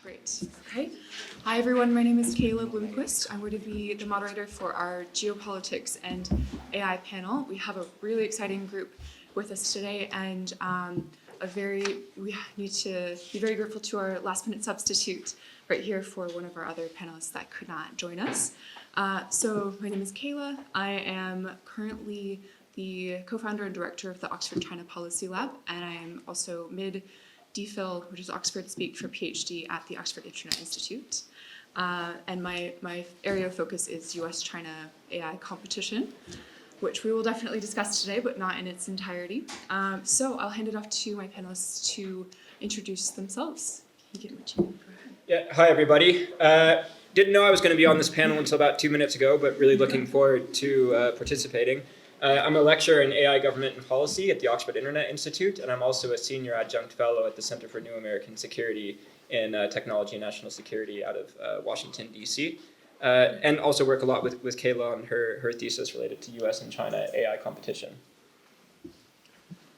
Great. Okay. Hi, everyone. My name is Kayla Blomquist. I'm going to be the moderator for our Geopolitics and AI panel. We have a really exciting group with us today, and we need to be very grateful to our last-minute substitute right here for one of our other panelists that could not join us. So my name is Kayla. I am currently the co-founder and director of the Oxford China Policy Lab, and I am also mid-DPhil, which is Oxford Speak for PhD at the Oxford Internet Institute. And my area of focus is US-China AI competition, which we will definitely discuss today, but not in its entirety. So I'll hand it off to my panelists to introduce themselves. Keegan, would you go ahead? Yeah, hi everybody. Didn't know I was going to be on this panel until about 2 minutes ago, but really looking forward to participating. I'm a lecturer in AI government and policy at the Oxford Internet Institute, and I'm also a senior adjunct fellow at the Center for New American Security in Technology and National Security out of Washington, D.C. And also work a lot with Kayla on her thesis related to US and China AI competition.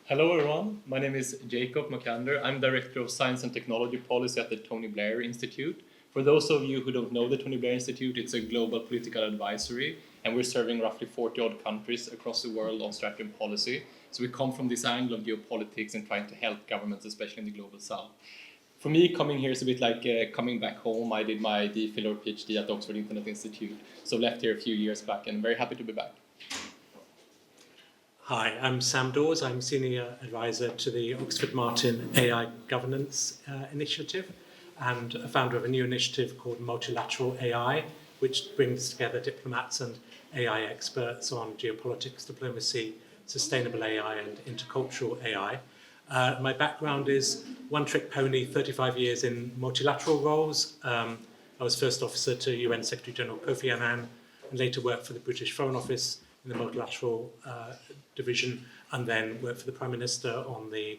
Hello everyone, my name is Jakob Mökander. I'm Director of Science and Technology Policy at the Tony Blair Institute. For those of you who don't know the Tony Blair Institute, it's a global political advisory, and we're serving roughly 40-odd countries across the world on strategy and policy. So we come from this angle of geopolitics and trying to help governments, especially in the global south. For me, coming here is a bit like coming back home. I did my DPhil or PhD at the Oxford Internet Institute, so left here a few years back, and I'm very happy to be back. Hi, I'm Sam Daws. I'm Senior Advisor to the Oxford Martin AI Governance Initiative and a founder of a new initiative called Multilateral AI, which brings together diplomats and AI experts on geopolitics, diplomacy, sustainable AI and intercultural AI. My background is one-trick pony, 35 years in multilateral roles. I was first officer to UN Secretary General Kofi Annan and later worked for the British Foreign Office in the multilateral division, and then worked for the Prime Minister in the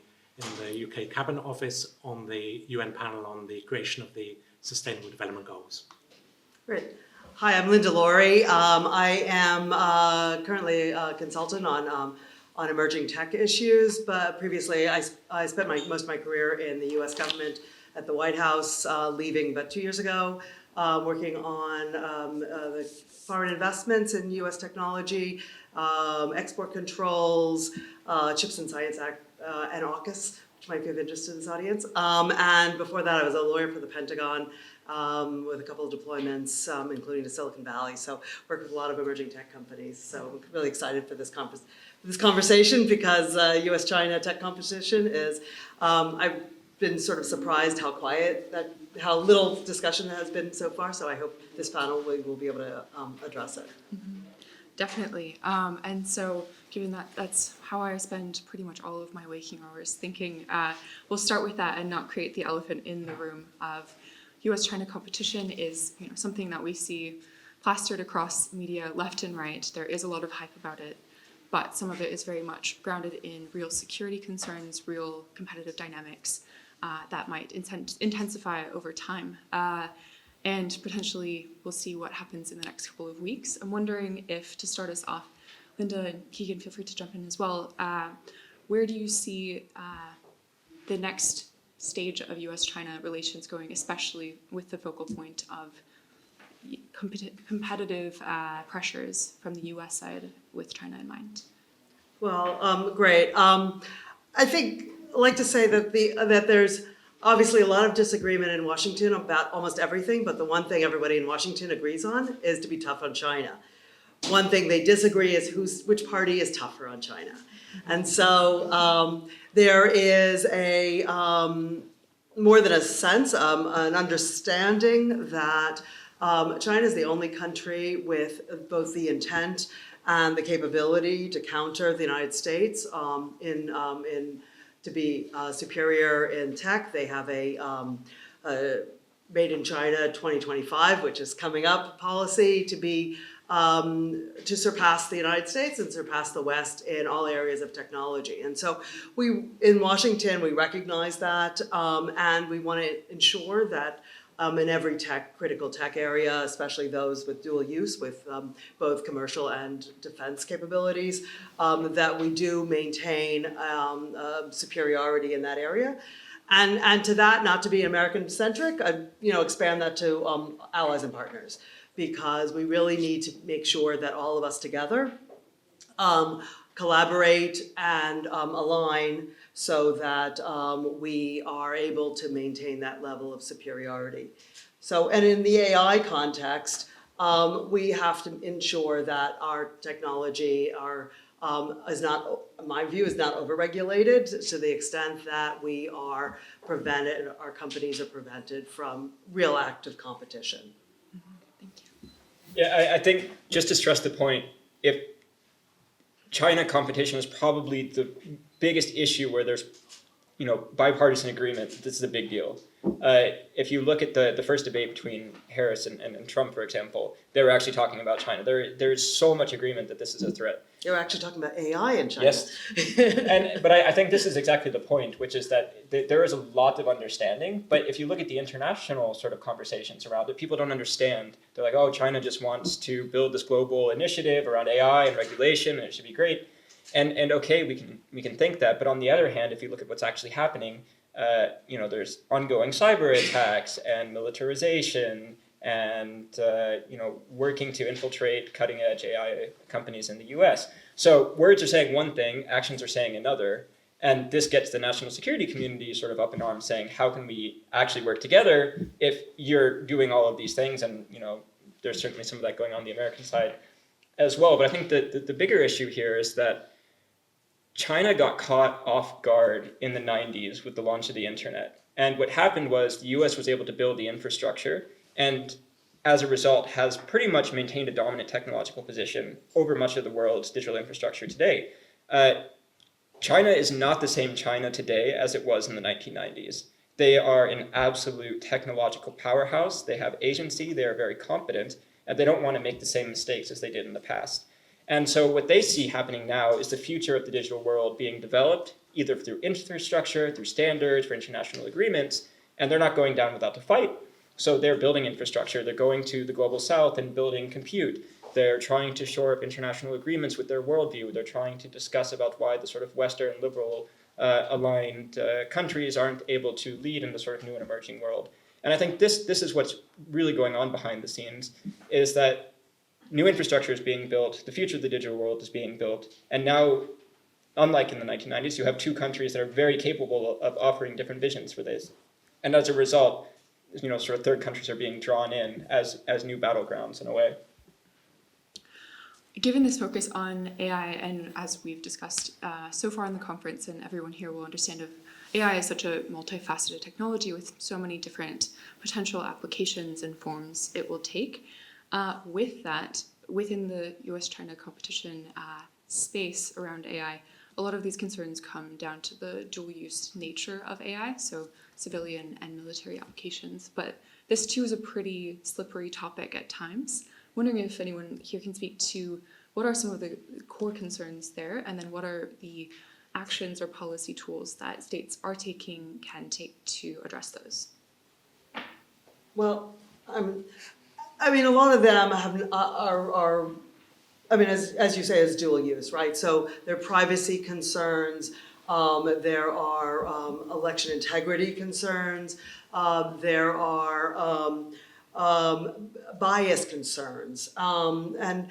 UK Cabinet Office on the UN panel on the creation of the Sustainable Development Goals. Great. Hi, I'm Lourie. I am currently a consultant on emerging tech issues, but previously I spent most of my career in the US government at the White House, leaving about 2 years ago, working on the foreign investments in US technology, export controls, Chips and Science Act, and AUKUS, which might be of interest to this audience. And before that, I was a lawyer for the Pentagon with a couple of deployments, including to Silicon Valley. So worked with a lot of emerging tech companies. So I'm really excited for this conversation because US-China tech competition is, I've been sort of surprised how little discussion there has been so far. So I hope this panel will be able to address it. Mm-hmm. Definitely. And so given that that's how I spend pretty much all of my waking hours thinking, we'll start with that and not create the elephant in the room of US-China competition is something that we see plastered across media left and right. There is a lot of hype about it, but some of it is very much grounded in real security concerns, real competitive dynamics that might intensify over time. And potentially we'll see what happens in the next couple of weeks. I'm wondering if, to start us off, Linda and Keegan, feel free to jump in as well. Where do you see the next stage of US-China relations going, especially with the focal point of competitive pressures from the US side with China in mind? Well, great. I think I'd like to say that there's obviously a lot of disagreement in Washington about almost everything, but the one thing everybody in Washington agrees on is to be tough on China. One thing they disagree is which party is tougher on China. And so there is a more than a sense, an understanding that China is the only country with both the intent and the capability to counter the United States to be superior in tech. They have a Made in China 2025, which is coming up, policy to be to surpass the United States and surpass the West in all areas of technology. And so in Washington, we recognize that, and we want to ensure that in every critical tech area, especially those with dual use with both commercial and defense capabilities, that we do maintain superiority in that area. And to that, not to be American-centric, I'd, expand that to allies and partners, because we really need to make sure that all of us together collaborate and align so that we are able to maintain that level of superiority. So, and in the AI context, we have to ensure that our technology is not, in my view, is not overregulated to the extent that we are prevented, our companies are prevented from real active competition. Thank you. Yeah, I think just to stress the point, if China competition is probably the biggest issue where there's, bipartisan agreement, this is a big deal. If you look at the first debate between Harris and Trump, for example, they were actually talking about China. There's so much agreement that this is a threat. They were actually talking about AI in China. Yes, but I think this is exactly the point, which is that there is a lot of understanding. But if you look at the international sort of conversations around it, people don't understand. They're like, oh, China just wants to build this global initiative around AI and regulation, and it should be great. And okay, we can think that. But on the other hand, if you look at what's actually happening, there's ongoing cyber attacks and militarization and working to infiltrate cutting-edge AI companies in the U.S. So words are saying one thing, actions are saying another, and this gets the national security community sort of up in arms, saying, how can we actually work together if you're doing all of these things? And there's certainly some of that going on the American side as well. But I think that the bigger issue here is that China got caught off guard in the 90s with the launch of the internet. And what happened was the US was able to build the infrastructure, and as a result has pretty much maintained a dominant technological position over much of the world's digital infrastructure today. China is not the same China today as it was in the 1990s. They are an absolute technological powerhouse. They have agency, they are very competent, and they don't want to make the same mistakes as they did in the past. And so what they see happening now is the future of the digital world being developed either through infrastructure, through standards, for international agreements, and they're not going down without the fight. So they're building infrastructure. They're going to the global south and building compute. They're trying to shore up international agreements with their worldview. They're trying to discuss about why the sort of Western liberal aligned countries aren't able to lead in the sort of new and emerging world. And I think this is what's really going on behind the scenes, is that new infrastructure is being built, the future of the digital world is being built, and now, unlike in the 1990s, you have two countries that are very capable of offering different visions for this. And as a result, sort of third countries are being drawn in as new battlegrounds in a way. Given this focus on AI, and as we've discussed so far in the conference, and everyone here will understand, of AI is such a multifaceted technology with so many different potential applications and forms it will take. With that, within the US-China competition space around AI, a lot of these concerns come down to the dual-use nature of AI, so civilian and military applications. But this too is a pretty slippery topic at times. Wondering if anyone here can speak to what are some of the core concerns there, and then what are the actions or policy tools that states are taking, can take to address those? Well, a lot of them are as you say, is dual use, right? So there are privacy concerns, there are election integrity concerns, there are bias concerns, and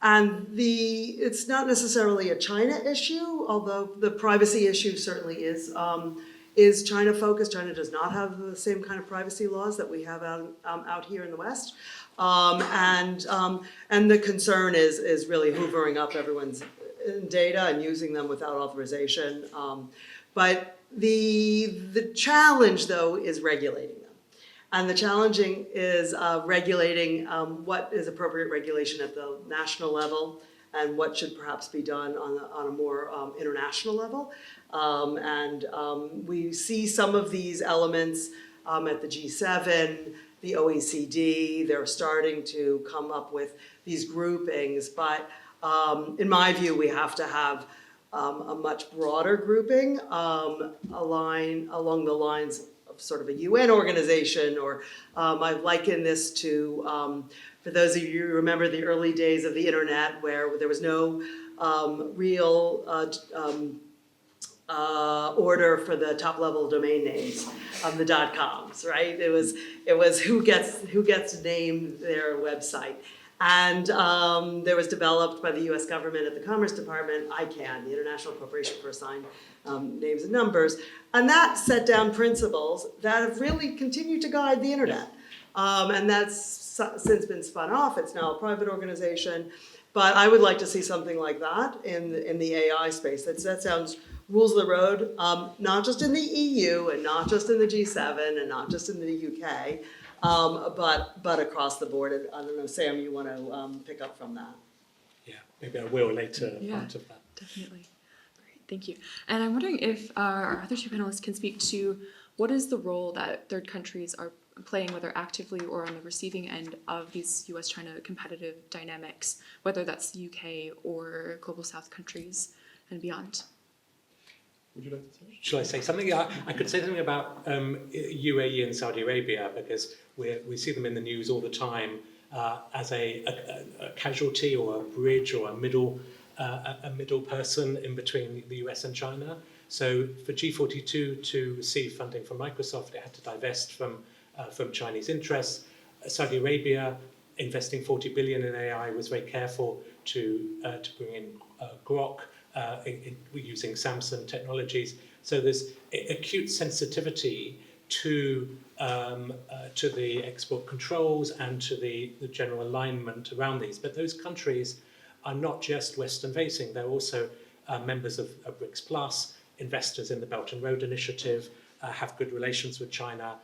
it's not necessarily a China issue, although the privacy issue certainly is China focused. China does not have the same kind of privacy laws that we have out here in the West. And the concern is really hoovering up everyone's data and using them without authorization. But the challenge, though, is regulating them. And the challenging is regulating what is appropriate regulation at the national level and what should perhaps be done on a more international level. We see some of these elements at the G7, the OECD. They're starting to come up with these groupings, but in my view, we have to have a much broader grouping along the lines of sort of a UN organization, or I liken this to, for those of you who remember the early days of the internet, where there was no real order for the top level domain names of the .coms, right? It was who gets to name their website. And there was developed by the US government at the Commerce Department, ICANN, the International Corporation for Assigned Names and Numbers. And that set down principles that have really continued to guide the internet. And that's since been spun off. It's now a private organization. But I would like to see something like that in the AI space. That sounds rules of the road, not just in the EU and not just in the G7 and not just in the UK, but across the board. And I don't know, Sam, you want to pick up from that? Yeah, maybe I will later part of that. Definitely. Great, thank you. And I'm wondering if our other two panelists can speak to what is the role that third countries are playing, whether actively or on the receiving end of these US-China competitive dynamics, whether that's the UK or Global South countries and beyond. Would you like to say? Shall I say something? Yeah, I could say something about UAE and Saudi Arabia because we see them in the news all the time as a casualty or a bridge or a middle person in between the US and China. So for G42 to receive funding from Microsoft, it had to divest from Chinese interests. Saudi Arabia, investing 40 billion in AI, was very careful to bring in Grok. Using Samsung technologies, so there's acute sensitivity to the export controls and to the general alignment around these. But those countries are not just Western-facing; they're also members of BRICS Plus, investors in the Belt and Road Initiative, have good relations with China.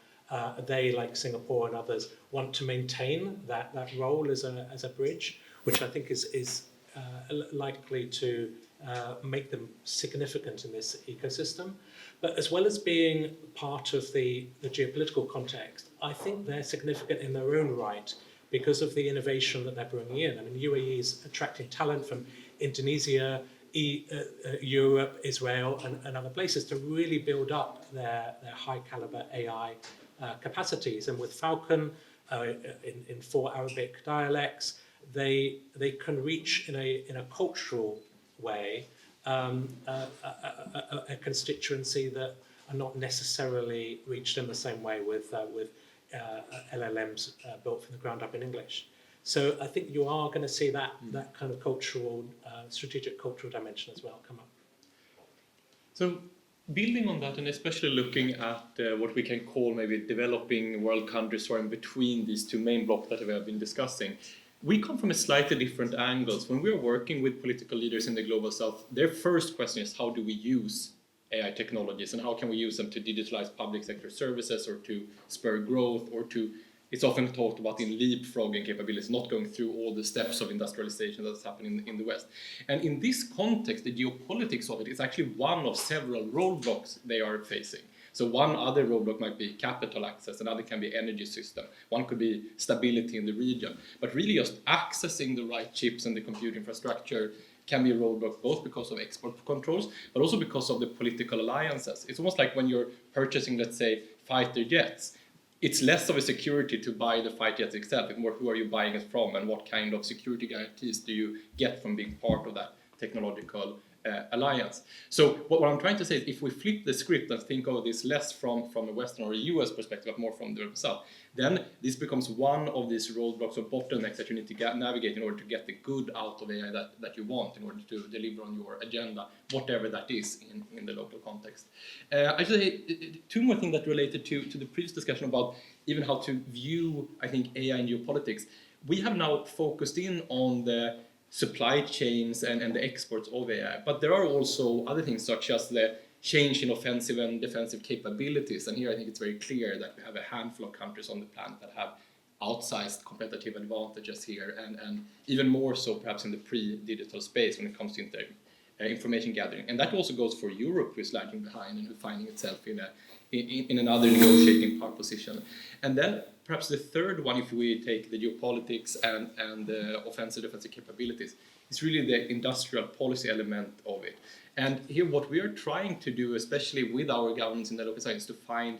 They, like Singapore and others, want to maintain that role as a bridge, which I think is likely to make them significant in this ecosystem. But as well as being part of the geopolitical context, I think they're significant in their own right because of the innovation that they're bringing in. I mean, UAE is attracting talent from Indonesia, Europe, Israel, and other places to really build up their high caliber AI capacities. And with Falcon, in 4 Arabic dialects, they can reach in a cultural way a constituency that are not necessarily reached in the same way with LLMs built from the ground up in English. So I think you are going to see that kind of cultural, strategic cultural dimension as well come up. So building on that, and especially looking at what we can call maybe developing world countries who are in between these two main blocks that we have been discussing, we come from a slightly different angles. When we are working with political leaders in the Global South, their first question is how do we use AI technologies and how can we use them to digitalize public sector services or to spur growth or to, it's often talked about in leapfrogging capabilities, not going through all the steps of industrialization that's happening in the West. And in this context, the geopolitics of it is actually one of several roadblocks they are facing. So one other roadblock might be capital access, another can be energy system, one could be stability in the region. But really just accessing the right chips and the compute infrastructure can be a roadblock both because of export controls, but also because of the political alliances. It's almost like when you're purchasing, let's say, fighter jets, it's less of a security to buy the fighter jets itself, it's more who are you buying it from and what kind of security guarantees do you get from being part of that technological alliance. So what I'm trying to say is if we flip the script and think of this less from a Western or a US perspective, but more from the South, then this becomes one of these roadblocks or bottlenecks that you need to navigate in order to get the good out of AI that you want in order to deliver on your agenda, whatever that is in the local context. I should say two more things that related to the previous discussion about even how to view, I think, AI and geopolitics. We have now focused in on the supply chains and the exports of AI. But there are also other things such as the change in offensive and defensive capabilities. And here I think it's very clear that we have a handful of countries on the planet that have outsized competitive advantages here and even more so perhaps in the pre-digital space when it comes to information gathering. And that also goes for Europe, who is lagging behind and who finding itself in another negotiating power position. And then perhaps the third one, if we take the geopolitics and the offensive defensive capabilities, is really the industrial policy element of it. And here what we are trying to do, especially with our governments in the local side, is to find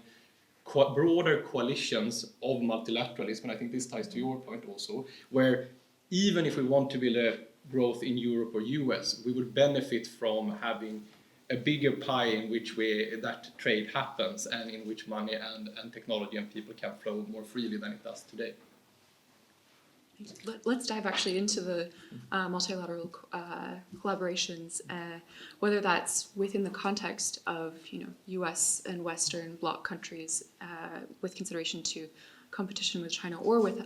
broader coalitions of multilateralism, and I think this ties to your point also, where even if we want to build a growth in Europe or US, we would benefit from having a bigger pie in which that trade happens and in which money and technology and people can flow more freely than it does today. Let's dive actually into the multilateral collaborations, whether that's within the context of U.S. and Western bloc countries with consideration to competition with China, or with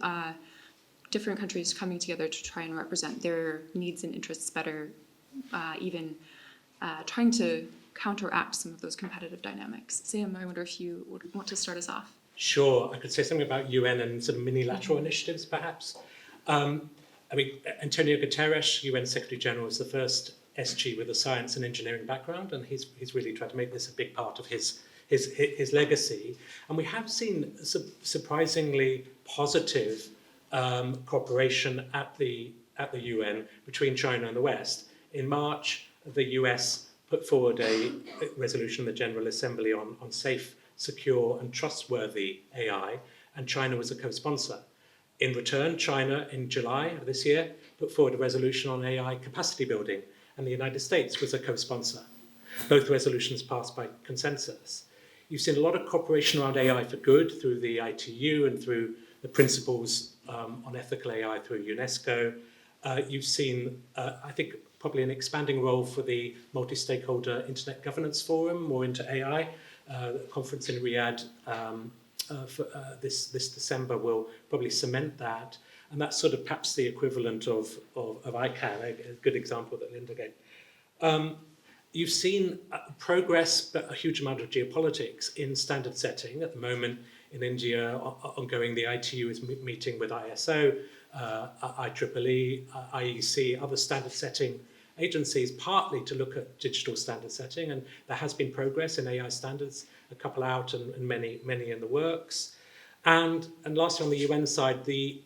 different countries coming together to try and represent their needs and interests better, even trying to counteract some of those competitive dynamics. Sam, I wonder if you would want to start us off. Sure, I could say something about UN and sort of minilateral initiatives, perhaps. Antonio Guterres, UN Secretary General, is the first SG with a science and engineering background, and he's really tried to make this a big part of his legacy. And we have seen surprisingly positive cooperation at the UN between China and the West. In March, the US put forward a resolution in the General Assembly on safe, secure and trustworthy AI, and China was a co-sponsor. In return, China, in July of this year, put forward a resolution on AI capacity building, and the United States was a co-sponsor. Both resolutions passed by consensus. You've seen a lot of cooperation around AI for good through the ITU and through the principles on ethical AI through UNESCO. You've seen, I think, probably an expanding role for the multi-stakeholder Internet Governance Forum, more into AI. The conference in Riyadh for this December will probably cement that, and that's sort of perhaps the equivalent of ICANN, a good example that Linda gave. You've seen progress, but a huge amount of geopolitics in standard setting. At the moment in India, ongoing, the ITU is meeting with ISO, IEEE, IEC, other standard setting agencies, partly to look at digital standard setting, and there has been progress in AI standards, a couple out and many in the works. And lastly, on the UN side, the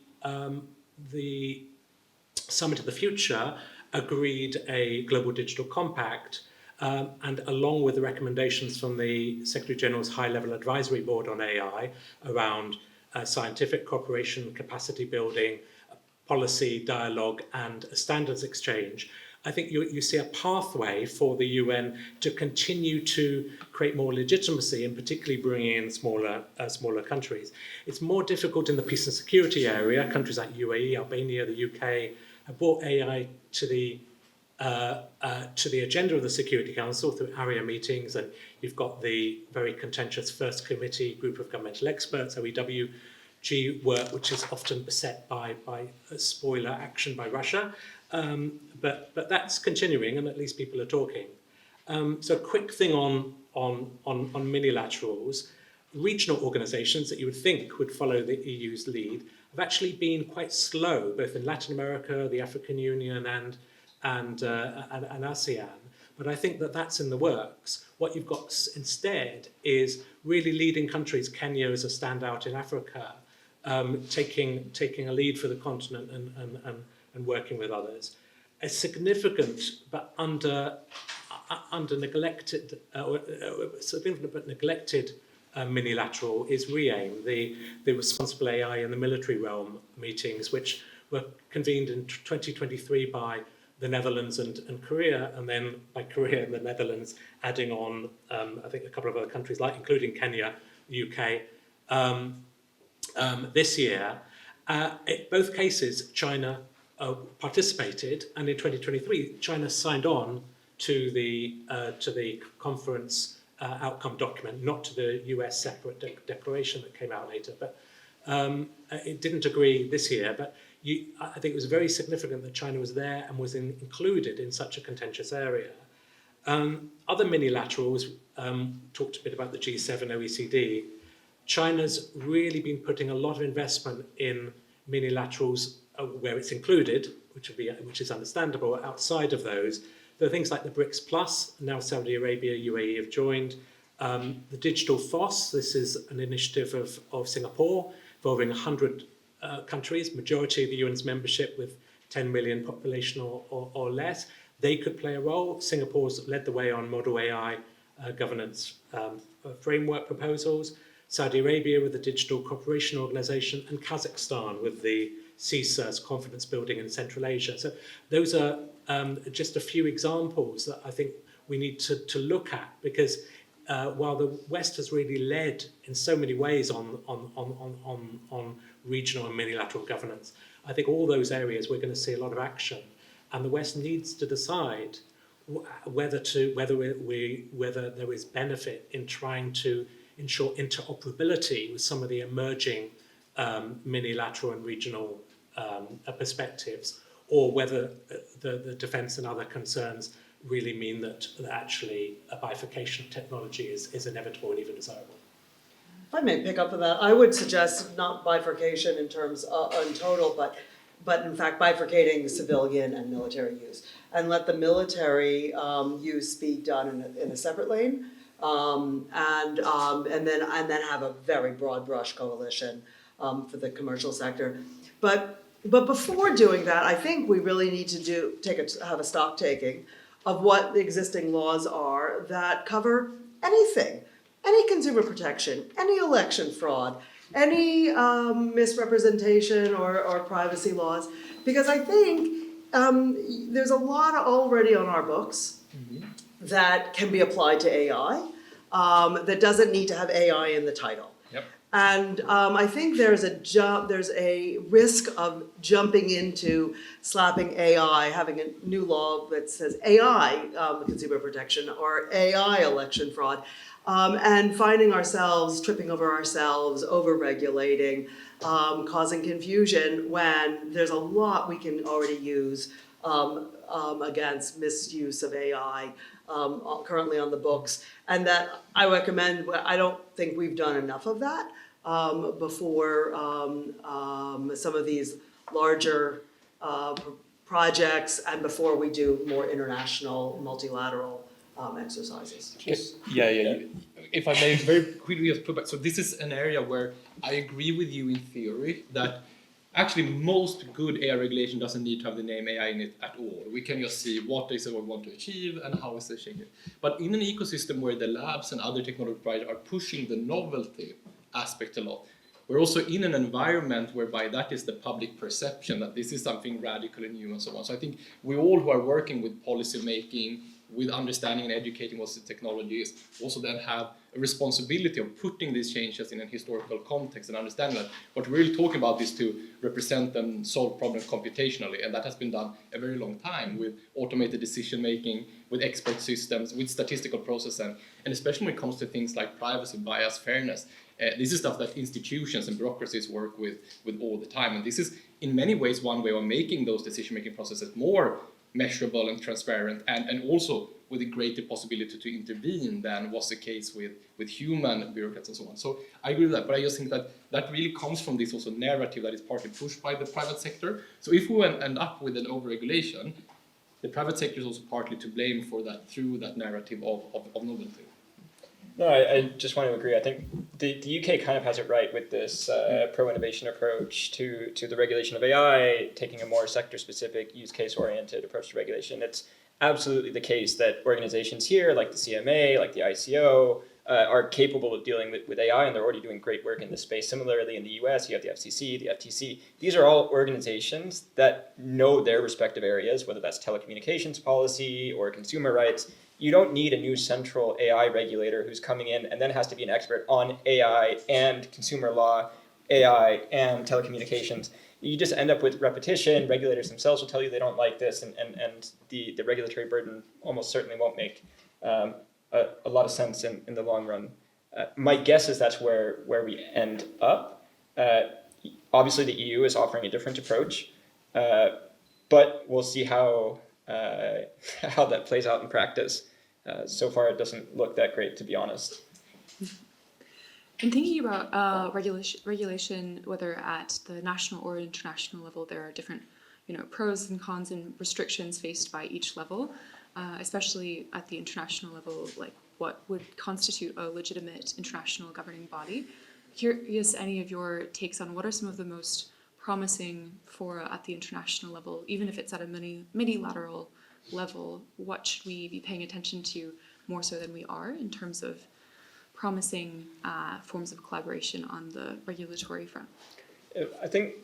Summit of the Future agreed a global digital compact, and along with the recommendations from the Secretary General's high-level advisory board on AI around scientific cooperation, capacity building, policy dialogue, and a standards exchange, I think you see a pathway for the UN to continue to create more legitimacy, and particularly bringing in smaller countries. It's more difficult in the peace and security area. Countries like UAE, Albania, the UK have brought AI to the agenda of the Security Council through ARIA meetings, and you've got the very contentious First Committee group of governmental experts, OEWG work, which is often beset by spoiler action by Russia. But that's continuing, and at least people are talking. So a quick thing on minilaterals. Regional organisations that you would think would follow the EU's lead have actually been quite slow, both in Latin America, the African Union, and ASEAN. But I think that's in the works. What you've got instead is really leading countries. Kenya is a standout in Africa, taking a lead for the continent and working with others. A significant but neglected minilateral is REAIM, the Responsible AI in the Military Realm meetings, which were convened in 2023 by the Netherlands and Korea, and then by Korea and the Netherlands adding on, I think, a couple of other countries, including Kenya, the UK, this year. In both cases, China participated, and in 2023, China signed on to the conference outcome document, not to the US separate declaration that came out later. But it didn't agree this year. But I think it was very significant that China was there and was included in such a contentious area. Other minilaterals, talked a bit about the G7, OECD. China's really been putting a lot of investment in minilaterals where it's included, which is understandable. Outside of those, there are things like the BRICS Plus. Now Saudi Arabia, UAE have joined. The Digital FOSS, this is an initiative of Singapore involving 100 countries, majority of the UN's membership with 10 million population or less. They could play a role. Singapore's led the way on model AI governance framework proposals. Saudi Arabia with the Digital Cooperation Organization, and Kazakhstan with the CSIRS confidence building in Central Asia. So those are just a few examples that I think we need to look at, because while the West has really led in so many ways on regional and multilateral governance, I think all those areas we're going to see a lot of action, and the West needs to decide whether there is benefit in trying to ensure interoperability with some of the emerging multilateral and regional perspectives, or whether the defence and other concerns really mean that actually a bifurcation of technology is inevitable and even desirable. If I may pick up on that, I would suggest not bifurcation in terms in total, but in fact bifurcating civilian and military use, and let the military use be done in a separate lane, and then have a very broad brush coalition for the commercial sector. But before doing that, I think we really need to have a stock taking of what the existing laws are that cover anything, any consumer protection, any election fraud, any misrepresentation or privacy laws, because I think there's a lot already on our books that can be applied to AI that doesn't need to have AI in the title. Yep. And I think there's a risk of jumping into slapping AI, having a new law that says AI consumer protection or AI election fraud, and finding ourselves tripping over ourselves, over-regulating, causing confusion when there's a lot we can already use against misuse of AI currently on the books. And that I recommend, I don't think we've done enough of that before some of these larger projects and before we do more international, multilateral exercises. Yeah. If I may very quickly just put back, so this is an area where I agree with you in theory that actually most good AI regulation doesn't need to have the name AI in it at all. We can just see what is it we want to achieve and how is it changing. But in an ecosystem where the labs and other technology providers are pushing the novelty aspect a lot, we're also in an environment whereby that is the public perception that this is something radically new and so on. So I think we all who are working with policy making, with understanding and educating what the technology is, also then have a responsibility of putting these changes in a historical context and understanding that what we're really talking about is to represent and solve problems computationally, and that has been done a very long time with automated decision making, with expert systems, with statistical processing, and especially when it comes to things like privacy, bias, fairness. This is stuff that institutions and bureaucracies work with all the time, and this is in many ways one way of making those decision making processes more measurable and transparent, and also with a greater possibility to intervene than was the case with human bureaucrats and so on. So I agree with that, but I just think that that really comes from this also narrative that is partly pushed by the private sector. So if we end up with an overregulation, the private sector is also partly to blame for that through that narrative of novelty. No, I just want to agree. I think the UK kind of has it right with this pro-innovation approach to the regulation of AI, taking a more sector-specific, use case-oriented approach to regulation. It's absolutely the case that organizations here, like the CMA, like the ICO, are capable of dealing with AI, and they're already doing great work in this space. Similarly, in the US, you have the FCC, the FTC. These are all organizations that know their respective areas, whether that's telecommunications policy or consumer rights. You don't need a new central AI regulator who's coming in and then has to be an expert on AI and consumer law, AI and telecommunications. You just end up with repetition. Regulators themselves will tell you they don't like this, and the regulatory burden almost certainly won't make a lot of sense in the long run. My guess is that's where we end up. Obviously, the EU is offering a different approach, but we'll see how that plays out in practice. So far, it doesn't look that great, to be honest. In thinking about regulation, whether at the national or international level, there are different, pros and cons and restrictions faced by each level, especially at the international level, like what would constitute a legitimate international governing body. Curious any of your takes on what are some of the most promising fora at the international level, even if it's at a mini-lateral level. What should we be paying attention to more so than we are in terms of promising forms of collaboration on the regulatory front? I think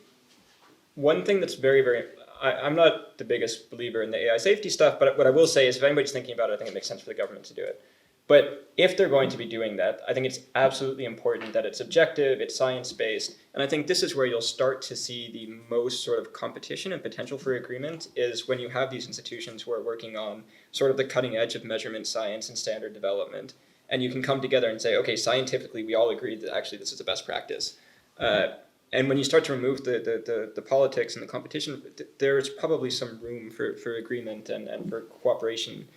one thing that's very, very I'm not the biggest believer in the AI safety stuff, but what I will say is if anybody's thinking about it, I think it makes sense for the government to do it. But if they're going to be doing that, I think it's absolutely important that it's objective, it's science-based, and I think this is where you'll start to see the most sort of competition and potential for agreement is when you have these institutions who are working on sort of the cutting edge of measurement science and standard development, and you can come together and say, okay, scientifically, we all agree that actually this is the best practice. And when you start to remove the politics and the competition, there's probably some room for agreement and for cooperation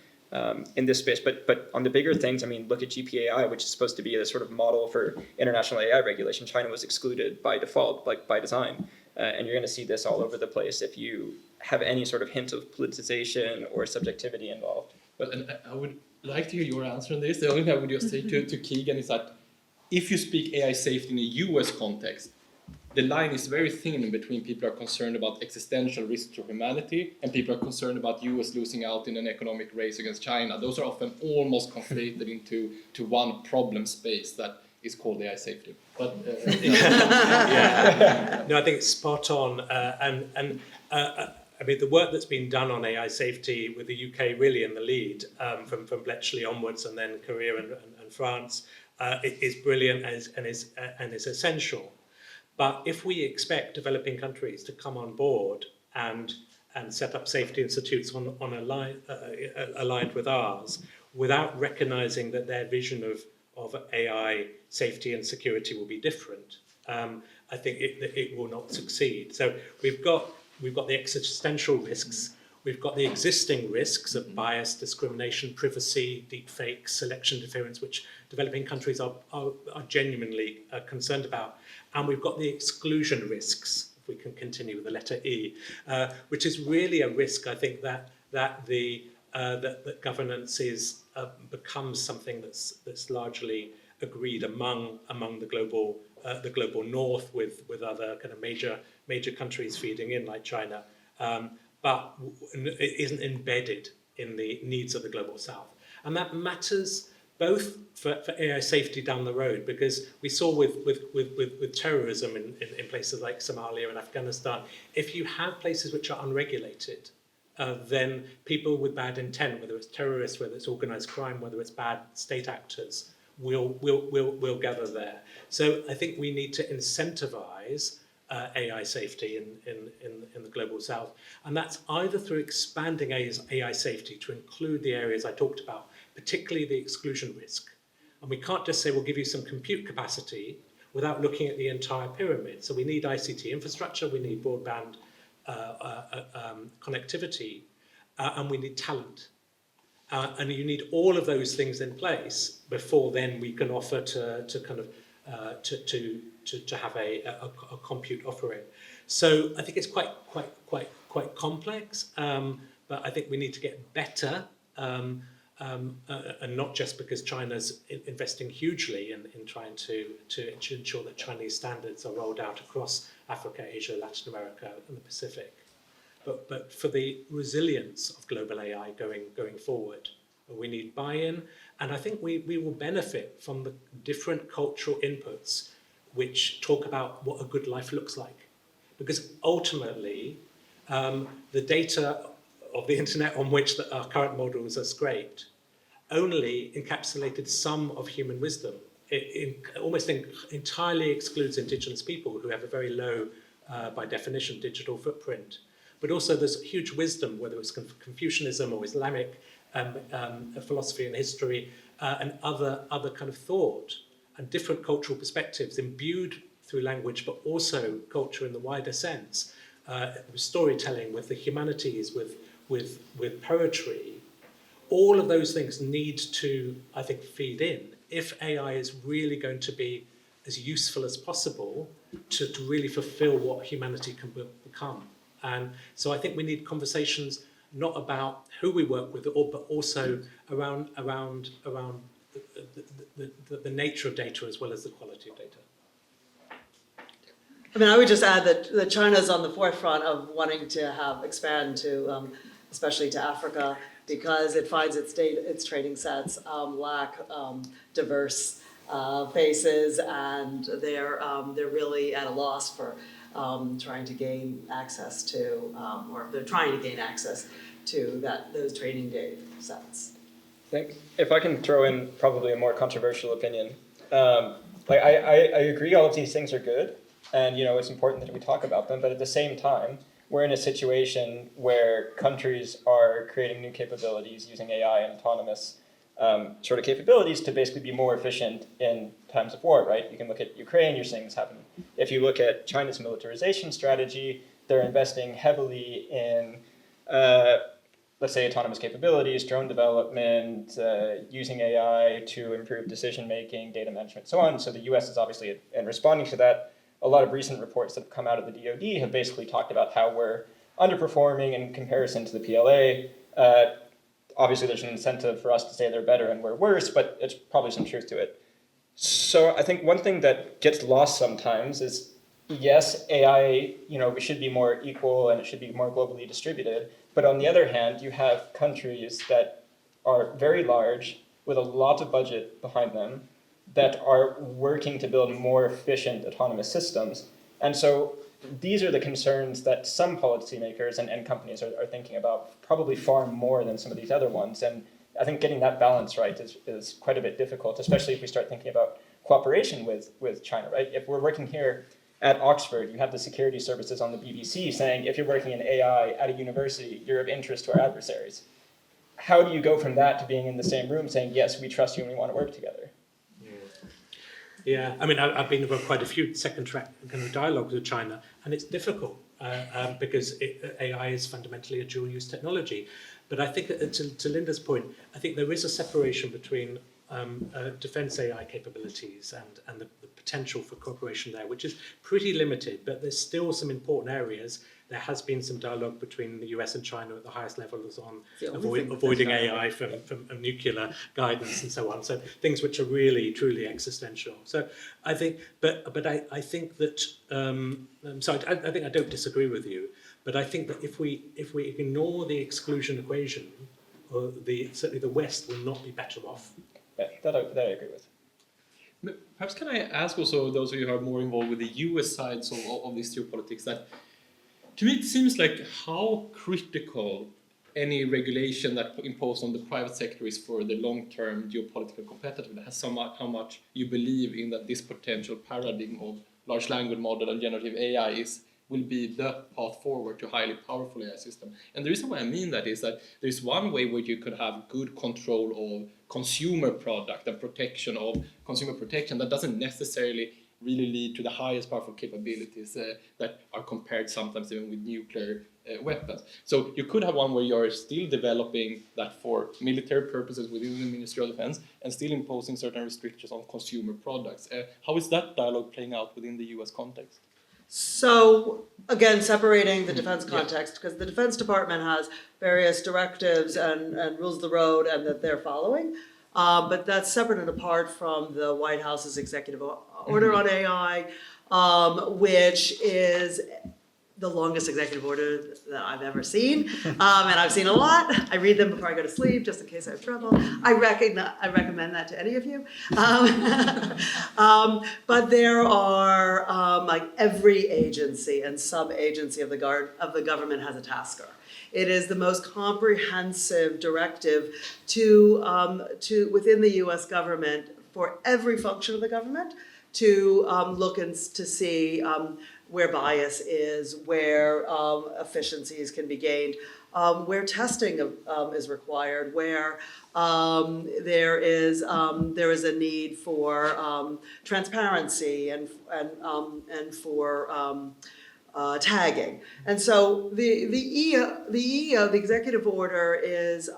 in this space. But on the bigger things, I mean, look at GPAI, which is supposed to be a sort of model for international AI regulation. China was excluded by default, like by design. And you're going to see this all over the place if you have any sort of hint of politicization or subjectivity involved. Well, and I would like to hear your answer on this. The only thing I would just say to Keegan is that if you speak AI safety in a US context, the line is very thin between people who are concerned about existential risk to humanity and people who are concerned about US losing out in an economic race against China. Those are often almost conflated into one problem space that is called AI safety. But Yeah. No, I think it's spot on. I mean, the work that's been done on AI safety with the UK really in the lead from Bletchley onwards and then Korea and France is brilliant and is essential. But if we expect developing countries to come on board and set up safety institutes aligned with ours, without recognizing that their vision of AI safety and security will be different, I think it will not succeed. So we've got the existential risks. We've got the existing risks of bias, discrimination, privacy, deepfakes, selection interference, which developing countries are genuinely concerned about. And we've got the exclusion risks, if we can continue with the letter E, which is really a risk, I think, that governance becomes something that's largely agreed among the global north with other kind of major countries feeding in like China, but it isn't embedded in the needs of the global south. And that matters both for AI safety down the road, because we saw with terrorism in places like Somalia and Afghanistan, if you have places which are unregulated, then people with bad intent, whether it's terrorists, whether it's organized crime, whether it's bad state actors, will gather there. So I think we need to incentivize AI safety in the global south, and that's either through expanding AI safety to include the areas I talked about, particularly the exclusion risk. And we can't just say we'll give you some compute capacity without looking at the entire pyramid. So we need ICT infrastructure, we need broadband connectivity, and we need talent. And you need all of those things in place before then we can offer to have a compute offering. So I think it's quite complex, but I think we need to get better, and not just because China's investing hugely in trying to ensure that Chinese standards are rolled out across Africa, Asia, Latin America, and the Pacific, but for the resilience of global AI going forward. We need buy-in, and I think we will benefit from the different cultural inputs which talk about what a good life looks like. Because ultimately, the data of the internet on which our current models are scraped only encapsulated some of human wisdom. It almost entirely excludes indigenous people who have a very low, by definition, digital footprint. But also there's huge wisdom, whether it's Confucianism or Islamic philosophy and history, and other kind of thought, and different cultural perspectives imbued through language, but also culture in the wider sense, storytelling, with the humanities, with poetry. All of those things need to, I think, feed in if AI is really going to be as useful as possible to really fulfill what humanity can become. And so I think we need conversations not about who we work with, but also around the nature of data as well as the quality of data. I mean, I would just add that China is on the forefront of wanting to expand to, especially to Africa, because it finds its trading sets lack diverse faces, and they're really at a loss for trying to gain access to, or they're trying to gain access to those training data sets. I think if I can throw in probably a more controversial opinion, I agree all of these things are good, and it's important that we talk about them, but at the same time, we're in a situation where countries are creating new capabilities using AI and autonomous sort of capabilities to basically be more efficient in times of war, right? You can look at Ukraine, you're seeing this happen. If you look at China's militarization strategy, they're investing heavily in let's say autonomous capabilities, drone development, using AI to improve decision-making, data management, so on. So the US is obviously, in responding to that, a lot of recent reports that have come out of the DoD have basically talked about how we're underperforming in comparison to the PLA. Obviously, there's an incentive for us to say they're better and we're worse, but it's probably some truth to it. So I think one thing that gets lost sometimes is, yes, AI, we should be more equal and it should be more globally distributed. But on the other hand, you have countries that are very large with a lot of budget behind them that are working to build more efficient autonomous systems. And so these are the concerns that some policymakers and companies are thinking about, probably far more than some of these other ones. And I think getting that balance right is quite a bit difficult, especially if we start thinking about cooperation with China, right? If we're working here at Oxford, you have the security services on the BBC saying, if you're working in AI at a university, you're of interest to our adversaries. How do you go from that to being in the same room saying, yes, we trust you and we want to work together? Yeah, I mean, I've been involved quite a few second-track kind of dialogues with China, and it's difficult because AI is fundamentally a dual-use technology. But I think, to Linda's point, I think there is a separation between defense AI capabilities and the potential for cooperation there, which is pretty limited, but there's still some important areas. There has been some dialogue between the US and China at the highest levels on avoiding AI from nuclear guidance and so on. So things which are really, truly existential. So I think, but I think that, I think I don't disagree with you, but I think that if we ignore the exclusion equation, certainly the West will not be better off. Yeah, that I agree with. Perhaps can I ask also those of you who are more involved with the US sides of this geopolitics, that to me it seems like how critical any regulation that imposed on the private sector is for the long-term geopolitical competitiveness, has how much you believe in that this potential paradigm of large language model and generative AI will be the path forward to a highly powerful AI system. And the reason why I mean that is that there's one way where you could have good control of consumer product and protection of consumer protection that doesn't necessarily really lead to the highest powerful capabilities that are compared sometimes even with nuclear weapons. So you could have one where you're still developing that for military purposes within the Ministry of Defense and still imposing certain restrictions on consumer products. How is that dialogue playing out within the US context? So again, separating the defense context, because the Defense Department has various directives and rules of the road and that they're following. But that's separate and apart from the White House's executive order on AI, which is the longest executive order that I've ever seen. And I've seen a lot. I read them before I go to sleep, just in case I have trouble. I recommend that to any of you. But there are, like every agency and sub-agency of the government has a tasker. It is the most comprehensive directive to within the U.S. government for every function of the government to look and to see where bias is, where efficiencies can be gained, where testing is required, where there is a need for transparency and for tagging. And so the executive order is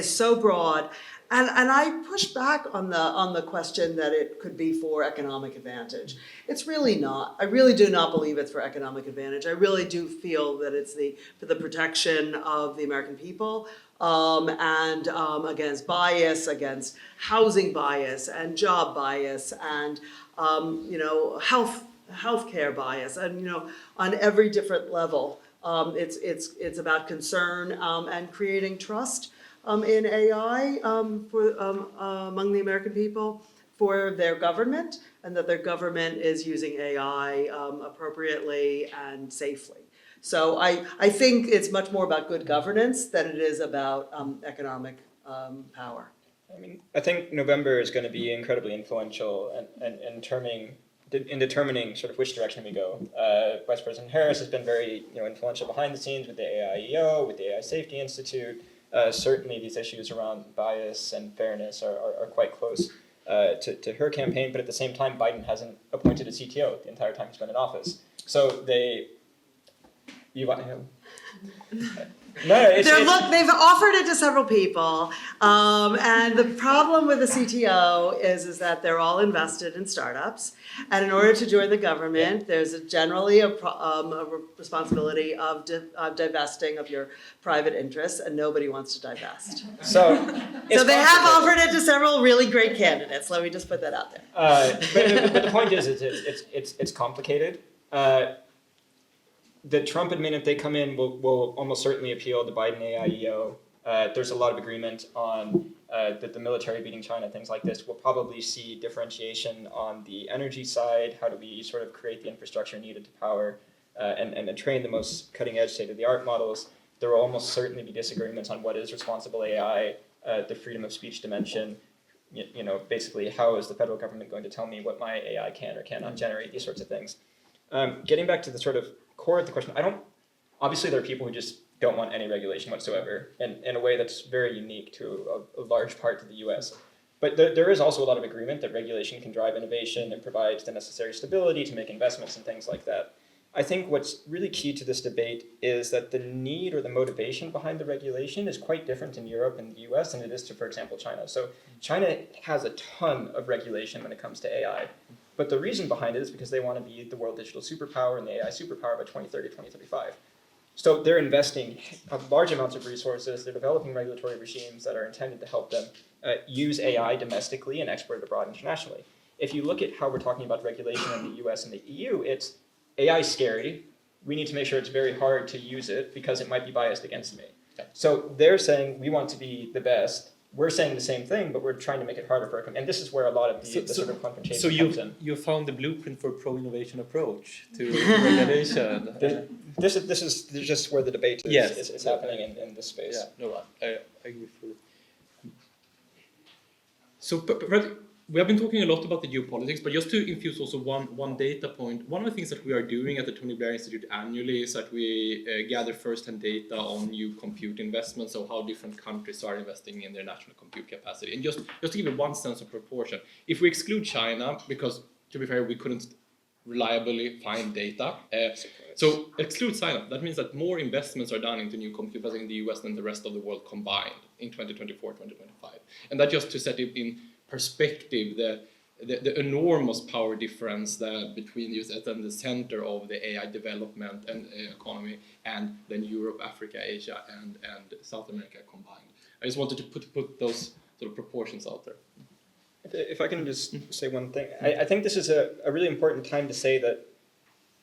so broad. And I push back on the question that it could be for economic advantage. It's really not. I really do not believe it's for economic advantage. I really do feel that it's for the protection of the American people and against bias, against housing bias and job bias and healthcare bias, and on every different level. It's about concern and creating trust in AI among the American people for their government, and that their government is using AI appropriately and safely. So I think it's much more about good governance than it is about economic power. I mean, I think November is going to be incredibly influential in determining sort of which direction we go. Vice President Harris has been very influential behind the scenes with the AIEO, with the AI Safety Institute. Certainly these issues around bias and fairness are quite close to her campaign, but at the same time, Biden hasn't appointed a CTO the entire time he's been in office. So they've offered it to several people, and the problem with the CTO is that they're all invested in startups, and in order to join the government, there's generally a responsibility of divesting of your private interests, and nobody wants to divest. So they have offered it to several really great candidates. Let me just put that out there. But the point is it's complicated. The Trump admin, if they come in, will almost certainly appeal the Biden AIEO. There's a lot of agreement on the military beating China, things like this. We'll probably see differentiation on the energy side. How do we sort of create the infrastructure needed to power and train the most cutting-edge state-of-the-art models? There will almost certainly be disagreements on what is responsible AI, the freedom of speech dimension. Basically, how is the federal government going to tell me what my AI can or cannot generate, these sorts of things. Getting back to the sort of core of the question, obviously there are people who just don't want any regulation whatsoever, and in a way that's very unique to a large part of the US. But there is also a lot of agreement that regulation can drive innovation and provides the necessary stability to make investments and things like that. I think what's really key to this debate is that the need or the motivation behind the regulation is quite different in Europe and the US than it is to, for example, China. So China has a ton of regulation when it comes to AI. But the reason behind it is because they want to be the world digital superpower and the AI superpower by 2030, 2035. So they're investing large amounts of resources, they're developing regulatory regimes that are intended to help them use AI domestically and export it abroad internationally. If you look at how we're talking about regulation in the US and the EU, it's AI is scary, we need to make sure it's very hard to use it because it might be biased against me. So they're saying we want to be the best. We're saying the same thing, but we're trying to make it harder for our and this is where a lot of the sort of confrontation comes in. You found the blueprint for pro-innovation approach to regulation. This is just where the debate is happening in this space. Yeah, no, I agree fully. So we have been talking a lot about the geopolitics, but just to infuse also one data point, one of the things that we are doing at the Tony Blair Institute annually is that we gather first-hand data on new compute investments, so how different countries are investing in their national compute capacity. And just to give you one sense of proportion, if we exclude China, because to be fair, we couldn't reliably find data, so exclude China, that means that more investments are done into new compute capacity in the US than the rest of the world combined in 2024, 2025. And that just to set it in perspective, the enormous power difference between the US and the center of the AI development and economy, and then Europe, Africa, Asia, and South America combined. I just wanted to put those sort of proportions out there. If I can just say one thing, I think this is a really important time to say that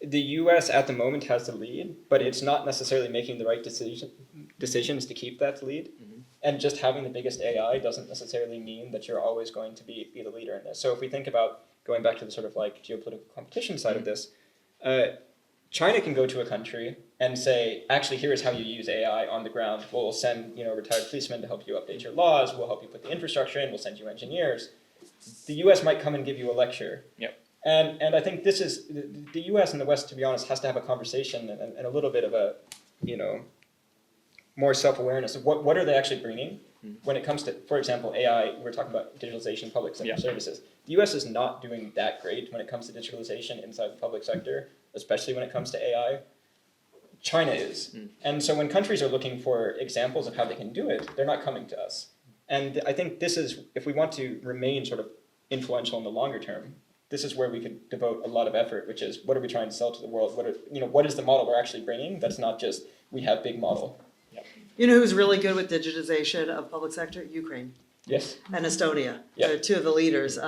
the US at the moment has the lead, but it's not necessarily making the right decisions to keep that lead. Mm-hmm. And just having the biggest AI doesn't necessarily mean that you're always going to be the leader in this. So if we think about going back to the sort of like geopolitical competition side of this, China can go to a country and say, actually, here's how you use AI on the ground. We'll send retired policemen to help you update your laws. We'll help you put the infrastructure in. We'll send you engineers. The US might come and give you a lecture. Yep. And I think this is, the US and the West, to be honest, has to have a conversation and a little bit of a, more self-awareness of what are they actually bringing when it comes to, for example, AI. We're talking about digitalization, public sector services. The US is not doing that great when it comes to digitalization inside the public sector, especially when it comes to AI. China is. And so when countries are looking for examples of how they can do it, they're not coming to us. And I think this is, if we want to remain sort of influential in the longer term, this is where we could devote a lot of effort, which is what are we trying to sell to the world? What is the model we're actually bringing? That's not just we have big model. You know who's really good with digitization of public sector? Ukraine. Yes. And Estonia. Yeah. They're two of the leaders.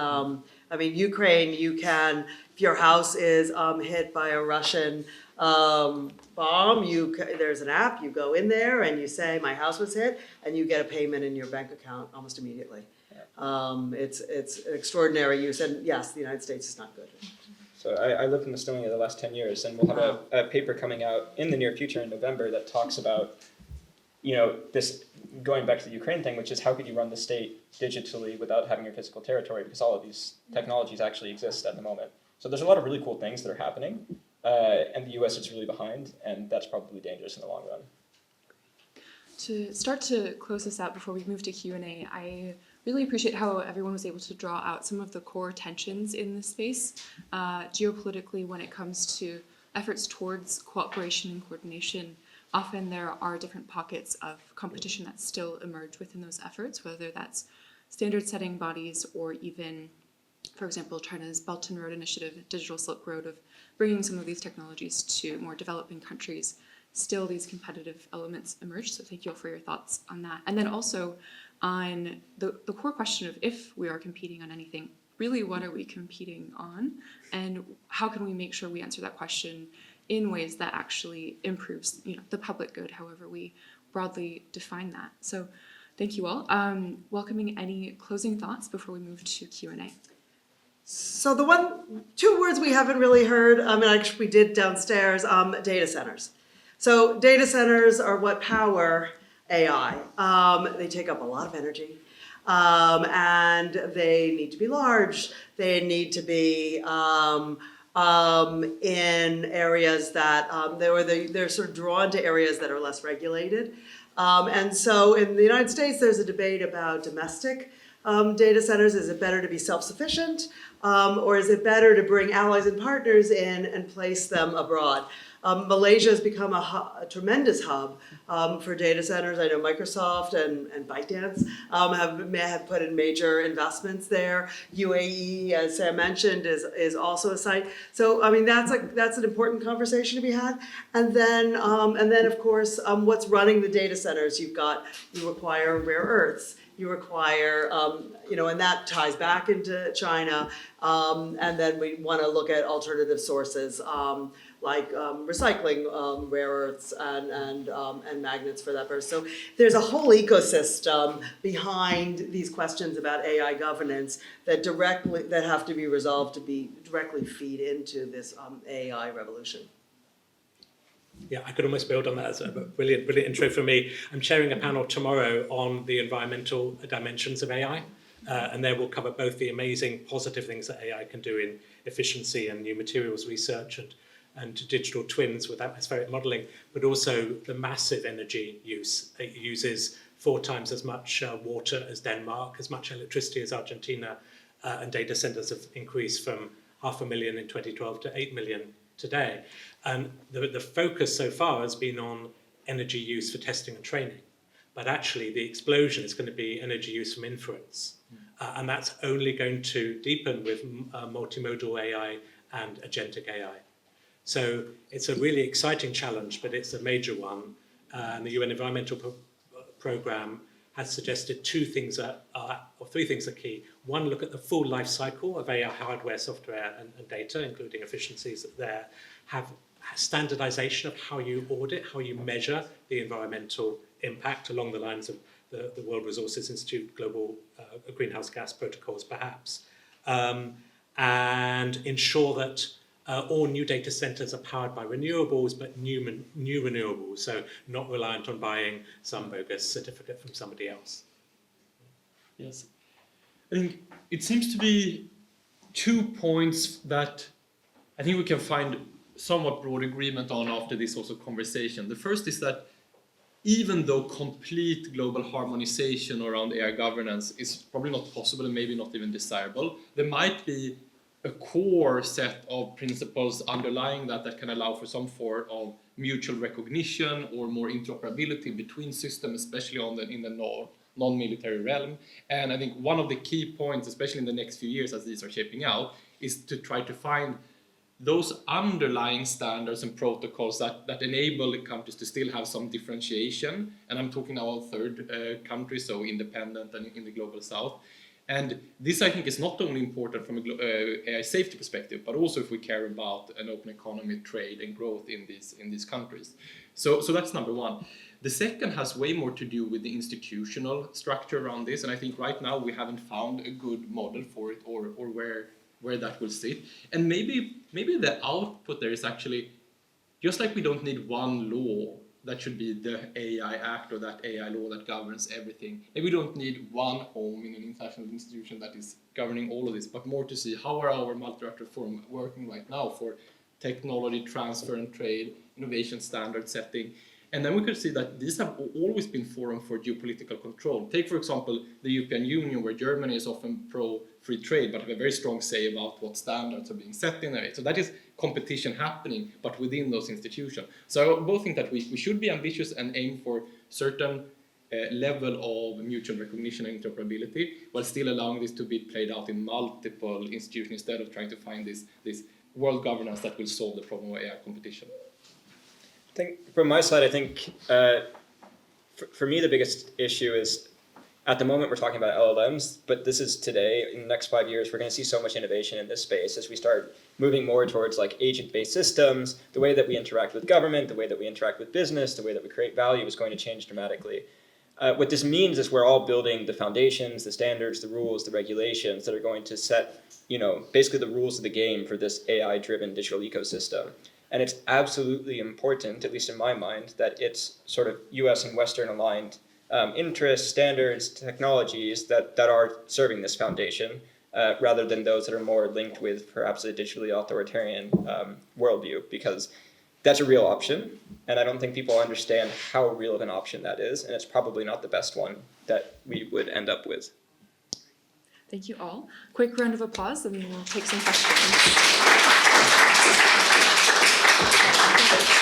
Ukraine, you can, if your house is hit by a Russian bomb, there's an app, you go in there and you say, my house was hit, and you get a payment in your bank account almost immediately. It's an extraordinary use, and yes, the United States is not good. So I lived in Estonia the last 10 years, and we'll have a paper coming out in the near future in November that talks about, this going back to the Ukraine thing, which is how could you run the state digitally without having your physical territory, because all of these technologies actually exist at the moment. So there's a lot of really cool things that are happening, and the US is really behind, and that's probably dangerous in the long run. To start to close this out before we move to Q&A, I really appreciate how everyone was able to draw out some of the core tensions in this space, geopolitically when it comes to efforts towards cooperation and coordination. Often there are different pockets of competition that still emerge within those efforts, whether that's standard-setting bodies or even, for example, China's Belt and Road Initiative, Digital Silk Road, of bringing some of these technologies to more developing countries. Still, these competitive elements emerge, so thank you all for your thoughts on that. And then also on the core question of if we are competing on anything, really what are we competing on, and how can we make sure we answer that question in ways that actually improves the public good, however we broadly define that. So thank you all. Welcoming any closing thoughts before we move to Q&A. So two words we haven't really heard, actually we did downstairs, data centers. So data centers are what power AI. They take up a lot of energy, and they need to be large. They need to be in areas that they're sort of drawn to areas that are less regulated. And so in the United States, there's a debate about domestic data centers. Is it better to be self-sufficient, or is it better to bring allies and partners in and place them abroad? Malaysia has become a tremendous hub for data centers. I know Microsoft and ByteDance have put in major investments there. UAE, as Sam mentioned, is also a site. So that's an important conversation to be had. And then of course, what's running the data centers? You require rare earths. You require, and that ties back into China. And then we want to look at alternative sources. Like recycling rare earths and magnets for that purpose. So there's a whole ecosystem behind these questions about AI governance that have to be resolved to directly feed into this AI revolution. Yeah, I could almost build on that as a brilliant intro from me. I'm chairing a panel tomorrow on the environmental dimensions of AI, and there we'll cover both the amazing positive things that AI can do in efficiency and new materials research and digital twins with atmospheric modeling, but also the massive energy use. It uses 4 times as much water as Denmark, as much electricity as Argentina, and data centers have increased from 500,000 in 2012 to 8 million today. And the focus so far has been on energy use for testing and training, but actually the explosion is going to be energy use from inference. And that's only going to deepen with multimodal AI and agentic AI. So it's a really exciting challenge, but it's a major one. And the UN Environmental Programme has suggested 3 things are key. One, look at the full life cycle of AI hardware, software, and data, including efficiencies there. Have standardization of how you audit, how you measure the environmental impact along the lines of the World Resources Institute global greenhouse gas protocols, perhaps. And ensure that all new data centers are powered by renewables, but new renewables, so not reliant on buying some bogus certificate from somebody else. Yes. I think it seems to be 2 points that I think we can find somewhat broad agreement on after this also conversation. The first is that even though complete global harmonization around AI governance is probably not possible and maybe not even desirable, there might be a core set of principles underlying that can allow for some form of mutual recognition or more interoperability between systems, especially in the non-military realm. And I think one of the key points, especially in the next few years as these are shaping out, is to try to find those underlying standards and protocols that enable the countries to still have some differentiation. And I'm talking now of third countries, so independent and in the global south. And this, I think, is not only important from an AI safety perspective, but also if we care about an open economy, trade, and growth in these countries. So that's number one. The second has way more to do with the institutional structure around this, and I think right now we haven't found a good model for it or where that will sit. And maybe the output there is actually, just like we don't need one law that should be the AI Act or that AI law that governs everything. Maybe we don't need one home in an international institution that is governing all of this, but more to see how are our multilateral forum working right now for technology transfer and trade, innovation standard setting. And then we could see that these have always been forum for geopolitical control. Take, for example, the European Union, where Germany is often pro-free trade, but have a very strong say about what standards are being set in there. So that is competition happening, but within those institutions. So I both think that we should be ambitious and aim for certain level of mutual recognition and interoperability, while still allowing this to be played out in multiple institutions instead of trying to find this world governance that will solve the problem of AI competition. I think from my side, I think for me the biggest issue is at the moment we're talking about LLMs, but this is today. In the next 5 years, we're going to see so much innovation in this space as we start moving more towards like agent-based systems. The way that we interact with government, the way that we interact with business, the way that we create value is going to change dramatically. What this means is we're all building the foundations, the standards, the rules, the regulations that are going to set, basically the rules of the game for this AI-driven digital ecosystem. And it's absolutely important, at least in my mind, that it's sort of US and Western aligned interests, standards, technologies that are serving this foundation, rather than those that are more linked with perhaps a digitally authoritarian worldview, because that's a real option. And I don't think people understand how real of an option that is. And it's probably not the best one that we would end up with. Thank you all. Quick round of applause, and then we'll take some questions.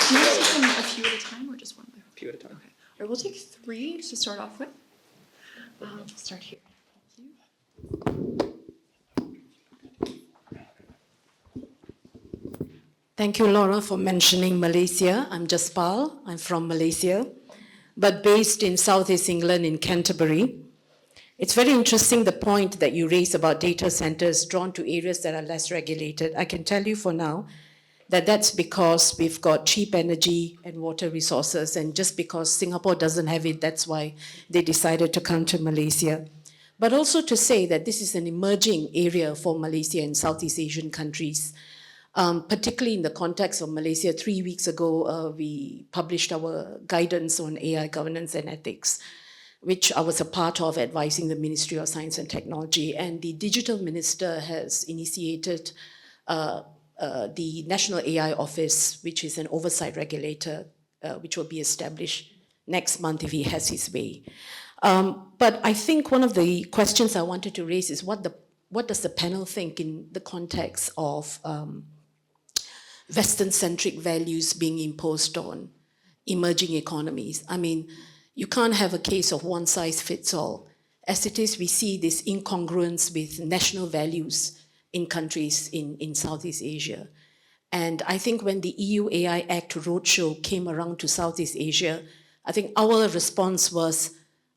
Do you want to take them a few at a time or just one? A few at a time. Okay. All right, we'll take 3 to start off with. We'll start here. Thank you. Thank you, Laura, for mentioning Malaysia. I'm Jaspal. I'm from Malaysia, but based in Southeast England in Canterbury. It's very interesting the point that you raised about data centers drawn to areas that are less regulated. I can tell you for now that that's because we've got cheap energy and water resources, and just because Singapore doesn't have it, that's why they decided to come to Malaysia. But also to say that this is an emerging area for Malaysia and Southeast Asian countries, particularly in the context of Malaysia. 3 weeks ago, we published our guidance on AI governance and ethics, which I was a part of advising the Ministry of Science and Technology. And the digital minister has initiated the National AI Office, which is an oversight regulator, which will be established next month if he has his way. But I think one of the questions I wanted to raise is what does the panel think in the context of Western-centric values being imposed on emerging economies? I mean, you can't have a case of one size fits all. As it is, we see this incongruence with national values in countries in Southeast Asia. And I think when the EU AI Act roadshow came around to Southeast Asia, I think our response was,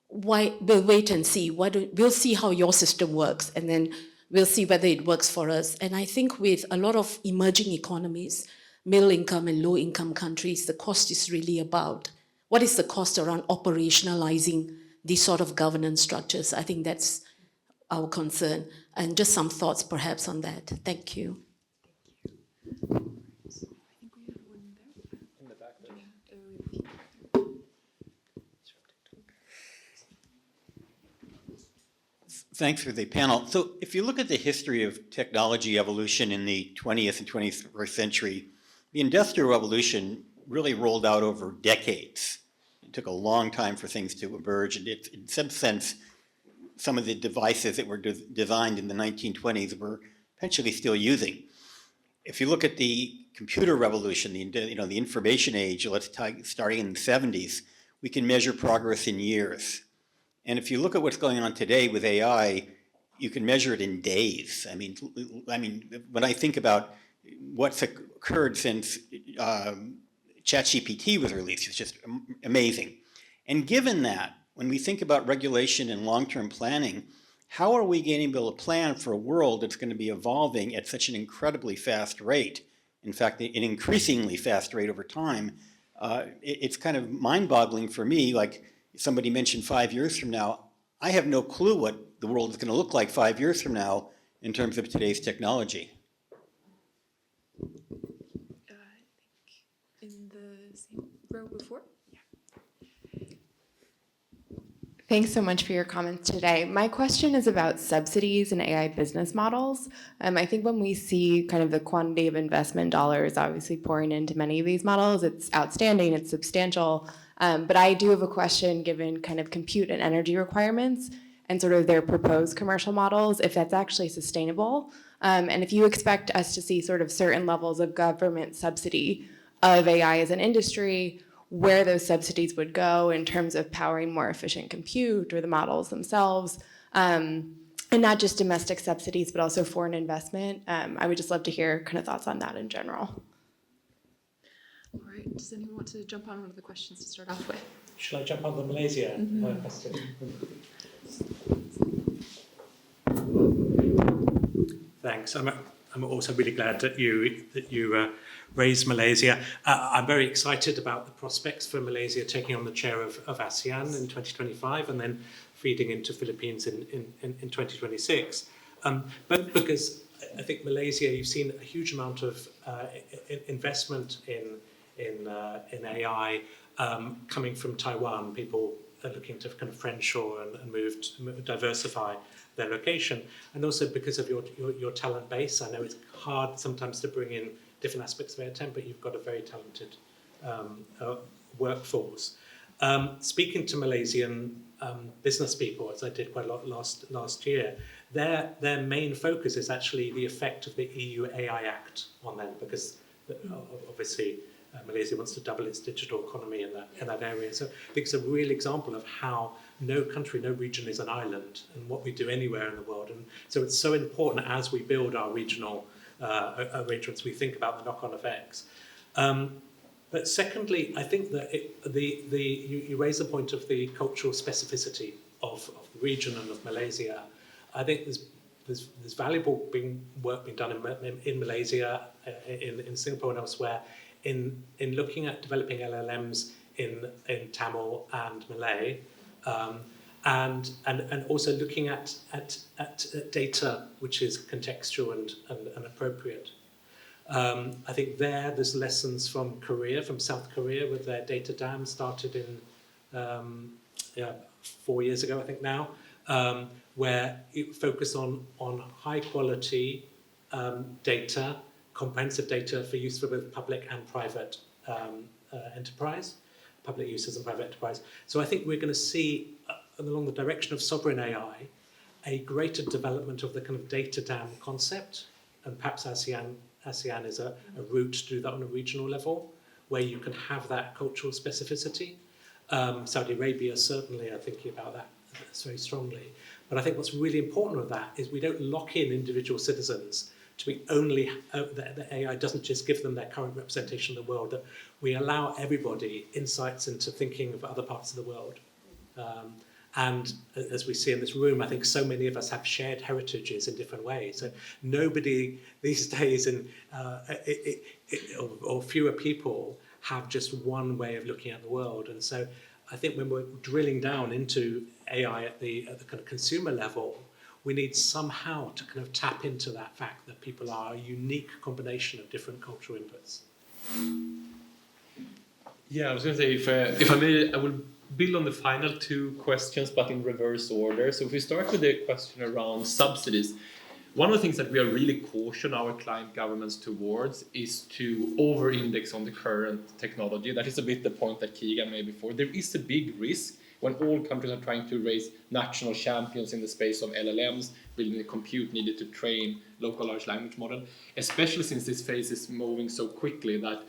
we'll wait and see. We'll see how your system works, and then we'll see whether it works for us. And I think with a lot of emerging economies, middle income and low income countries, the cost is really about what is the cost around operationalizing these sort of governance structures. I think that's our concern. And just some thoughts perhaps on that. Thank you. Thanks for the panel. So if you look at the history of technology evolution in the 20th and 21st century, the Industrial Revolution really rolled out over decades. It took a long time for things to emerge, and in some sense, some of the devices that were designed in the 1920s we're potentially still using. If you look at the computer revolution, the information age, starting in the 70s, we can measure progress in years. And if you look at what's going on today with AI, you can measure it in days. I mean, when I think about what's occurred since ChatGPT was released, it's just amazing. And given that, when we think about regulation and long-term planning, how are we going to be able to plan for a world that's going to be evolving at such an incredibly fast rate? In fact, an increasingly fast rate over time, It's kind of mind-boggling for me. Like somebody mentioned 5 years from now, I have no clue what the world is going to look like 5 years from now in terms of today's technology. I think in the same row before. Thanks so much for your comments today. My question is about subsidies and AI business models. I think when we see kind of the quantity of investment dollars obviously pouring into many of these models, it's outstanding, it's substantial. But I do have a question given kind of compute and energy requirements and sort of their proposed commercial models, if that's actually sustainable. And if you expect us to see sort of certain levels of government subsidy of AI as an industry, where those subsidies would go in terms of powering more efficient compute or the models themselves, and not just domestic subsidies, but also foreign investment. I would just love to hear kind of thoughts on that in general. All right, does anyone want to jump on one of the questions to start off with? Shall I jump on the Malaysia question? Thanks. I'm also really glad that you raised Malaysia. I'm very excited about the prospects for Malaysia taking on the chair of ASEAN in 2025 and then feeding into Philippines in 2026. But because I think Malaysia, you've seen a huge amount of investment in AI coming from Taiwan. People are looking to kind of friendshore and diversify their location, and also because of your talent base. I know it's hard sometimes to bring in different aspects of AirTem, but you've got a very talented workforce. Speaking to Malaysian business people, as I did quite a lot last year, their main focus is actually the effect of the EU AI Act on them, because obviously Malaysia wants to double its digital economy in that area. So I think it's a real example of how no country, no region is an island, and what we do anywhere in the world. And so it's so important as we build our regional arrangements, we think about the knock-on effects. But secondly, I think that you raise the point of the cultural specificity of the region and of Malaysia. I think there's valuable work being done in Malaysia, in Singapore and elsewhere, in looking at developing LLMs in Tamil and Malay, and also looking at data which is contextual and appropriate. I think there's lessons from South Korea, with their data dam started in 4 years ago, I think now, where it focused on high quality data, comprehensive data for use for both public and private enterprise, public users and private enterprise. So I think we're going to see, along the direction of sovereign AI, a greater development of the kind of data dam concept, and perhaps ASEAN is a route to do that on a regional level, where you can have that cultural specificity. Saudi Arabia certainly are thinking about that very strongly. But I think what's really important with that is we don't lock in individual citizens to be only, the AI doesn't just give them their current representation of the world, that we allow everybody insights into thinking of other parts of the world. And as we see in this room, I think so many of us have shared heritages in different ways. So nobody these days, or fewer people, have just one way of looking at the world. And so I think when we're drilling down into AI at the kind of consumer level, we need somehow to kind of tap into that fact that people are a unique combination of different cultural inputs. Yeah, I was going to say, if I may, I will build on the final two questions, but in reverse order. So if we start with the question around subsidies, one of the things that we are really caution our client governments towards is to over-index on the current technology. That is a bit the point that Keegan made before. There is a big risk when all countries are trying to raise national champions in the space of LLMs, building the compute needed to train local large language model, especially since this phase is moving so quickly that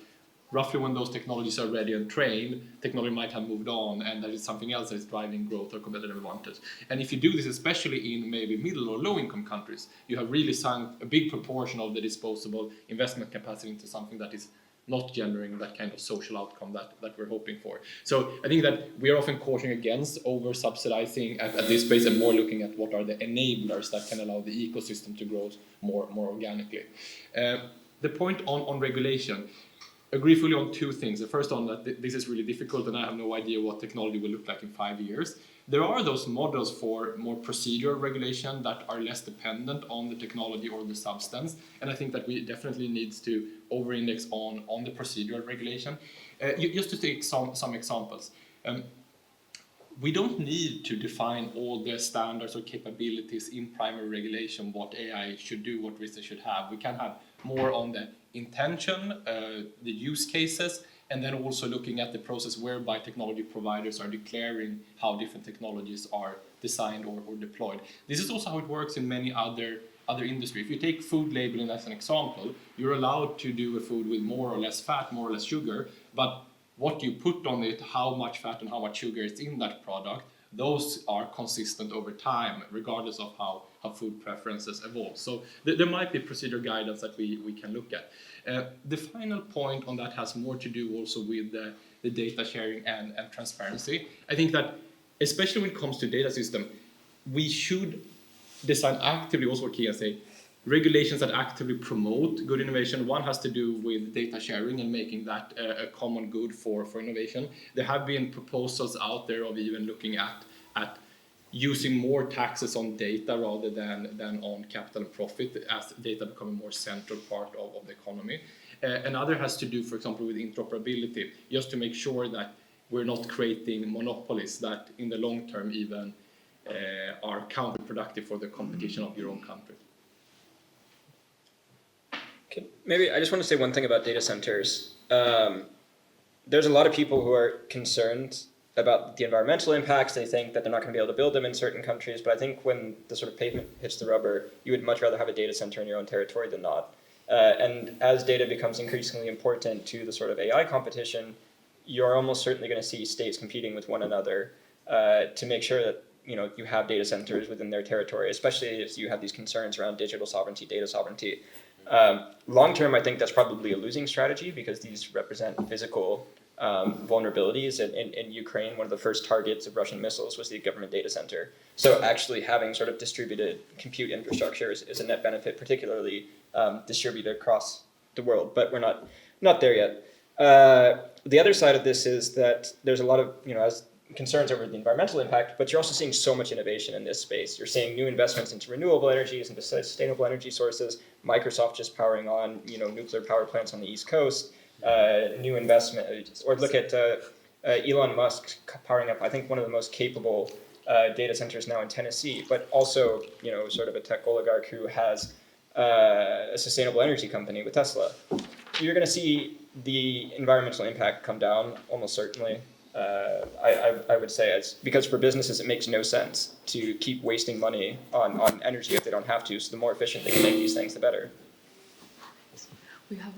roughly when those technologies are ready and trained, technology might have moved on, and there is something else that is driving growth or competitive advantage. And if you do this, especially in maybe middle or low income countries, you have really sunk a big proportion of the disposable investment capacity into something that is not generating that kind of social outcome that we're hoping for. So I think that we are often cautioning against over subsidizing at this space and more looking at what are the enablers that can allow the ecosystem to grow more organically. The point on regulation, agree fully on two things. The first on that this is really difficult and I have no idea what technology will look like in 5 years. There are those models for more procedural regulation that are less dependent on the technology or the substance. And I think that we definitely needs to over-index on the procedural regulation. Just to take some examples. We don't need to define all the standards or capabilities in primary regulation, what AI should do, what risks it should have. We can have more on the intention, the use cases, and then also looking at the process whereby technology providers are declaring how different technologies are designed or deployed. This is also how it works in many other industries. If you take food labeling as an example, you're allowed to do a food with more or less fat, more or less sugar, but what you put on it, how much fat and how much sugar is in that product, those are consistent over time, regardless of how food preferences evolve. So there might be procedural guidance that we can look at. The final point on that has more to do also with the data sharing and transparency. I think that, especially when it comes to data system, we should design actively, also what Keegan say, regulations that actively promote good innovation. One has to do with data sharing and making that a common good for innovation. There have been proposals out there of even looking at using more taxes on data rather than on capital and profit, as data become a more central part of the economy. Another has to do, for example, with interoperability, just to make sure that we're not creating monopolies that in the long term even are counterproductive for the competition of your own country. Okay, maybe I just want to say one thing about data centers. There's a lot of people who are concerned about the environmental impacts. They think that they're not going to be able to build them in certain countries, but I think when the sort of pavement hits the rubber, you would much rather have a data center in your own territory than not. And as data becomes increasingly important to the sort of AI competition, you're almost certainly going to see states competing with one another to make sure that you have data centers within their territory, especially as you have these concerns around digital sovereignty, data sovereignty. Long term, I think that's probably a losing strategy because these represent physical vulnerabilities. In Ukraine, one of the first targets of Russian missiles was the government data center. So actually having sort of distributed compute infrastructure is a net benefit, particularly distributed across the world. But we're not there yet. The other side of this is that there's a lot of as concerns over the environmental impact, but you're also seeing so much innovation in this space. You're seeing new investments into renewable energies, into sustainable energy sources. Microsoft just powering on nuclear power plants on the East Coast. New investment, or look at Elon Musk powering up, I think, one of the most capable data centers now in Tennessee, but also sort of a tech oligarch who has a sustainable energy company with Tesla. You're going to see the environmental impact come down almost certainly. I would say it's because for businesses it makes no sense to keep wasting money on energy if they don't have to. So the more efficient they can make these things, the better. We have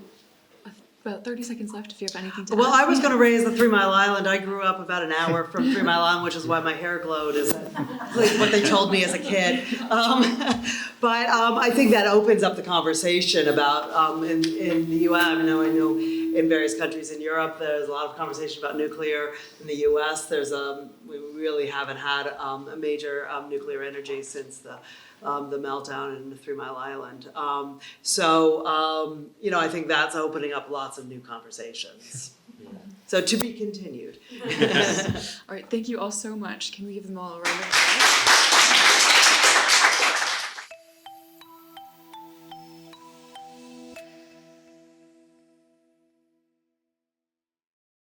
about 30 seconds left if you have anything to Well, add. I was going to raise the 3 Mile Island. I grew up about an hour from 3 Mile Island, which is why my hair glowed, is what they told me as a kid. But I think that opens up the conversation about, in the U.S., I know in various countries in Europe, there's a lot of conversation about nuclear. In the U.S., we really haven't had a major nuclear energy since the meltdown in the 3 Mile Island. I think that's opening up lots of new conversations. So to be continued. All right, thank you all so much. Can we give them all a round of applause?